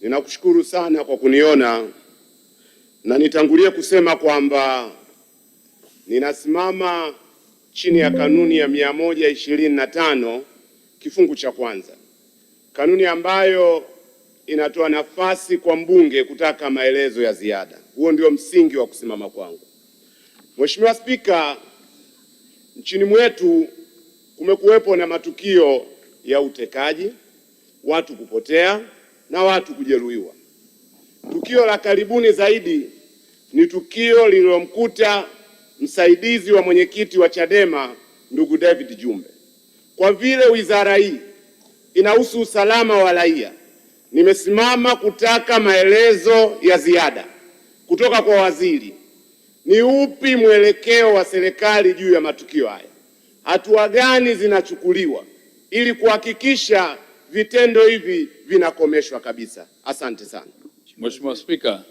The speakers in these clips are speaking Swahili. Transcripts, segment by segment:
Ninakushukuru sana kwa kuniona na nitangulie kusema kwamba ninasimama chini ya kanuni ya 125 kifungu cha kwanza, kanuni ambayo inatoa nafasi kwa mbunge kutaka maelezo ya ziada. Huo ndio msingi wa kusimama kwangu. Mheshimiwa Spika, nchini mwetu kumekuwepo na matukio ya utekaji, watu kupotea na watu kujeruhiwa. Tukio la karibuni zaidi ni tukio lililomkuta msaidizi wa mwenyekiti wa Chadema ndugu David Jumbe. Kwa vile wizara hii inahusu usalama wa raia, nimesimama kutaka maelezo ya ziada kutoka kwa waziri. Ni upi mwelekeo wa serikali juu ya matukio haya? Hatua gani zinachukuliwa ili kuhakikisha vitendo hivi vinakomeshwa kabisa? Asante sana. Mheshimiwa Spika,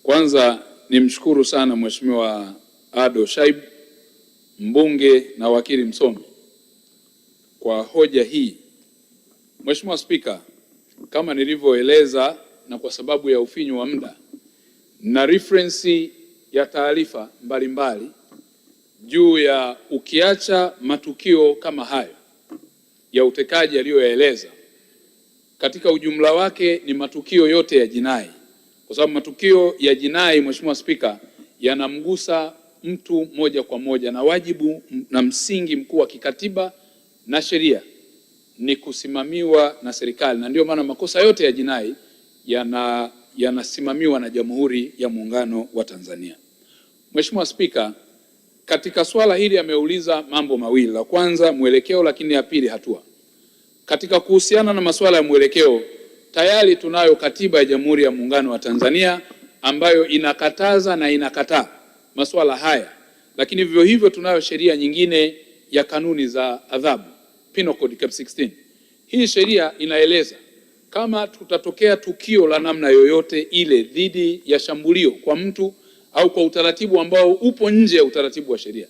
kwanza nimshukuru sana Mheshimiwa Ado Shaib, mbunge na wakili msomi, kwa hoja hii. Mheshimiwa Spika, kama nilivyoeleza na kwa sababu ya ufinyu wa muda na reference ya taarifa mbalimbali juu ya ukiacha matukio kama hayo ya utekaji aliyoyaeleza, katika ujumla wake ni matukio yote ya jinai, kwa sababu matukio ya jinai, Mheshimiwa Spika, yanamgusa mtu moja kwa moja, na wajibu na msingi mkuu wa kikatiba na sheria ni kusimamiwa na serikali, na ndio maana makosa yote ya jinai yanasimamiwa na Jamhuri ya Muungano wa Tanzania. Mheshimiwa Spika, katika swala hili ameuliza mambo mawili. La kwanza mwelekeo, lakini ya pili hatua. Katika kuhusiana na masuala ya mwelekeo, tayari tunayo katiba ya Jamhuri ya Muungano wa Tanzania ambayo inakataza na inakataa masuala haya, lakini vivyo hivyo tunayo sheria nyingine ya kanuni za adhabu, Penal Code Cap 16. Hii sheria inaeleza kama tutatokea tukio la namna yoyote ile dhidi ya shambulio kwa mtu au kwa utaratibu ambao upo nje ya utaratibu wa sheria,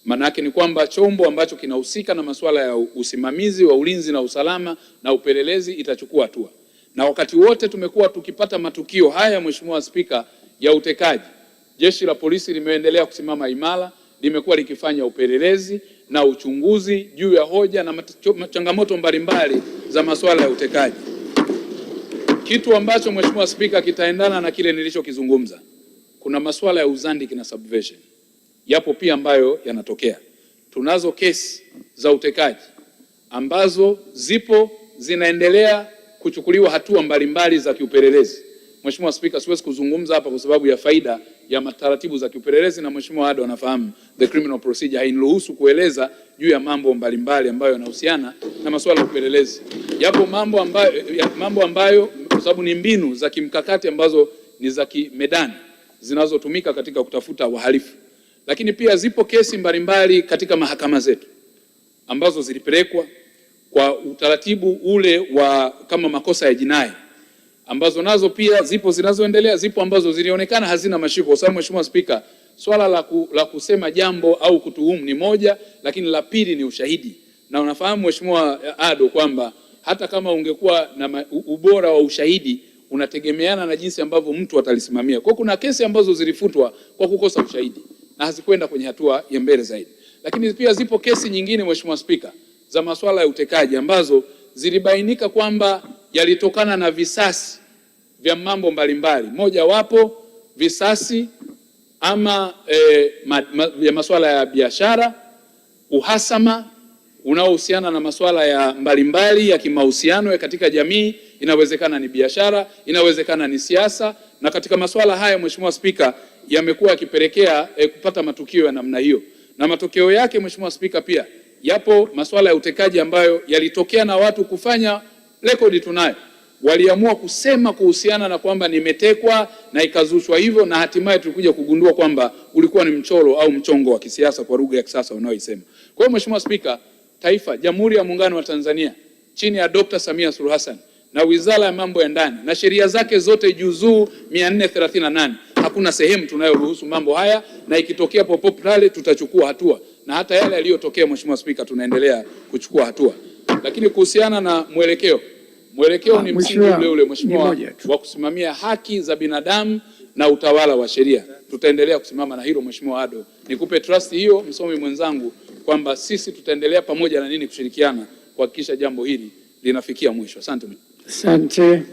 maana yake ni kwamba chombo ambacho kinahusika na masuala ya usimamizi wa ulinzi na usalama na upelelezi itachukua hatua. Na wakati wote tumekuwa tukipata matukio haya, Mheshimiwa Spika, ya utekaji, jeshi la polisi limeendelea kusimama imara, limekuwa likifanya upelelezi na uchunguzi juu ya hoja na changamoto mbalimbali za masuala ya utekaji, kitu ambacho Mheshimiwa Spika kitaendana na kile nilichokizungumza. Kuna masuala ya uzandiki na subversion yapo pia ambayo yanatokea. Tunazo kesi za utekaji ambazo zipo zinaendelea kuchukuliwa hatua mbalimbali za kiupelelezi. Mheshimiwa Spika, siwezi kuzungumza hapa kwa sababu ya faida ya taratibu za kiupelelezi, na Mheshimiwa Ado anafahamu the criminal procedure hainiruhusu kueleza juu ya mambo mbalimbali ambayo yanahusiana na masuala ya upelelezi. Yapo mambo ambayo kwa sababu ni mbinu za kimkakati ambazo ni za kimedani zinazotumika katika kutafuta wahalifu. Lakini pia zipo kesi mbalimbali katika mahakama zetu ambazo zilipelekwa kwa utaratibu ule wa kama makosa ya jinai, ambazo nazo pia zipo zinazoendelea, zipo ambazo zilionekana hazina mashiko. Kwa sababu Mheshimiwa Spika, swala la kusema jambo au kutuhumu ni moja, lakini la pili ni ushahidi. Na unafahamu Mheshimiwa Ado kwamba hata kama ungekuwa na ubora wa ushahidi unategemeana na jinsi ambavyo mtu atalisimamia. Kwa kuna kesi ambazo zilifutwa kwa kukosa ushahidi na hazikwenda kwenye hatua ya mbele zaidi. Lakini pia zipo kesi nyingine Mheshimiwa Spika za masuala ya utekaji ambazo zilibainika kwamba yalitokana na visasi vya mambo mbalimbali. Moja wapo visasi ama ya masuala ya biashara, uhasama unaohusiana na masuala ya mbalimbali ya kimahusiano ya katika jamii. Inawezekana ni biashara, inawezekana ni siasa, na katika masuala haya Mheshimiwa Spika yamekuwa yakipelekea kupata matukio ya namna hiyo. Na matokeo yake Mheshimiwa Spika, pia yapo masuala ya utekaji ambayo yalitokea na watu kufanya rekodi tunayo. Waliamua kusema kuhusiana na kwamba nimetekwa na ikazushwa hivyo, na hatimaye tulikuja kugundua kwamba ulikuwa ni mchoro au mchongo wa kisiasa kwa lugha ya kisasa unaoisema. Kwa hiyo Mheshimiwa Spika, taifa, Jamhuri ya Muungano wa Tanzania chini ya Dr. Samia Suluhu Hassan na Wizara ya Mambo ya Ndani na sheria zake zote juzuu 438, hakuna sehemu tunayoruhusu mambo haya, na ikitokea popote pale tutachukua hatua, na hata yale yaliyotokea Mheshimiwa Spika tunaendelea kuchukua hatua. Lakini kuhusiana na mwelekeo, mwelekeo ni msingi ule ule mheshimiwa, wa kusimamia haki za binadamu na utawala wa sheria. Tutaendelea kusimama na hilo mheshimiwa Ado. Nikupe trust hiyo msomi mwenzangu kwamba sisi tutaendelea pamoja na nini kushirikiana kuhakikisha jambo hili linafikia mwisho. Asante. Asante.